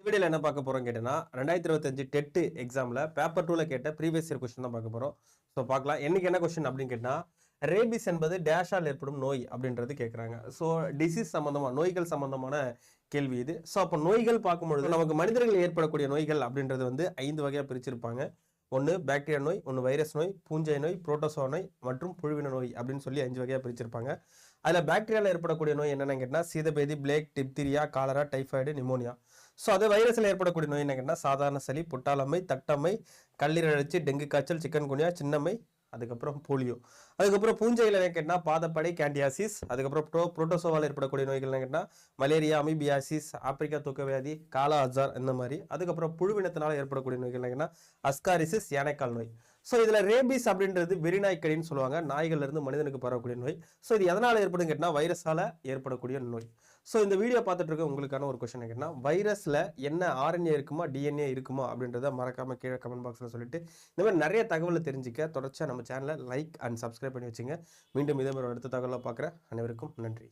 வீடியோல என்ன பார்க்க போறோம் கேட்டேன்னா 2025 டெட் எக்ஸாம்ல பேப்பர் 2ல கேட்ட ப்ரீவியஸ் இயர் கொஸ்டின் தான் பார்க்க போறோம். ஸோ பார்க்கலாம். என்னைக்கு என்ன கொஸ்டின் அப்படின்னு கேட்டா ரேபிஸ் என்பது டேஷால் ஏற்படும் நோய் அப்படின்றது கேட்குறாங்க. ஸோ டிசீஸ் சம்பந்தமா நோய்கள் சம்பந்தமான கேள்வி இது. ஸோ அப்போ நோய்கள் பார்க்கும்பொழுது நமக்கு மனிதர்கள் ஏற்படக்கூடிய நோய்கள் அப்படின்றது வந்து 5 வகையாக பிரிச்சிருப்பாங்க. ஒன்று பாக்டீரியா நோய், ஒன்று வைரஸ் நோய், பூஞ்சை நோய், புரோட்டோசோவா நோய் மற்றும் புழுவின நோய் அப்படின்னு சொல்லி 5 வகையாக பிரிச்சிருப்பாங்க. அதில் பாக்டீரியாவில் ஏற்படக்கூடிய நோய் என்னென்னு கேட்டால் சீதபேதி, plague, diphtheria, cholera, typhoid, pneumonia. So அது வைரஸில் ஏற்படக்கூடிய நோய் என்ன கேட்டால் சாதாரண சளி, புட்டாளம்மை, தட்டம்மை, கல்லீரல் அழற்சி, டெங்கு காய்ச்சல், சிக்கன் குனியா, சின்னம்மை, அதுக்கப்புறம் போலியோ. அதுக்கப்புறம் பூஞ்சையில் என்ன கேட்டால் பாதப்படை, கேண்டியாசிஸ். அதுக்கப்புறம் புரோட்டோசோவால் ஏற்படக்கூடிய நோய்கள் என்ன கேட்டால் மலேரியா, அமீபியாசிஸ், ஆப்பிரிக்கா தூக்கவியாதி, காலா அஜார் இந்த மாதிரி. அதுக்கப்புறம் புழுவினத்தினால் ஏற்படக்கூடிய நோய்கள் என்ன கேட்டால் அஸ்காரிசிஸ், யானைக்கால் நோய். ஸோ இதில் ரேபிஸ் அப்படின்றது வெறிநாய்க்கடின்னு சொல்லுவாங்க. நாய்கள்ல இருந்து மனிதனுக்கு பரவக்கூடிய நோய். ஸோ இது எதனால் ஏற்படும் கேட்டால் வைரஸால் ஏற்படக்கூடிய நோய். ஸோ இந்த வீடியோ பார்த்துட்டு இருக்க உங்களுக்கான ஒரு கொஸ்டின் கேட்டால் வைரஸில் என்ன ஆர்என்ஏ இருக்குமா, டிஎன்ஏ இருக்குமா அப்படின்றத மறக்காமல் கீழே கமெண்ட் பாக்ஸில் சொல்லிட்டு இந்த மாதிரி நிறைய தகவலை தெரிஞ்சுக்க தொடர்ச்சியாக நம்ம சேனலை லைக் அண்ட் சப்ஸ்கிரைப் பண்ணி வச்சுங்க. மீண்டும் இதே மாதிரி அடுத்த தகவலை பார்க்குறேன். அனைவருக்கும் நன்றி.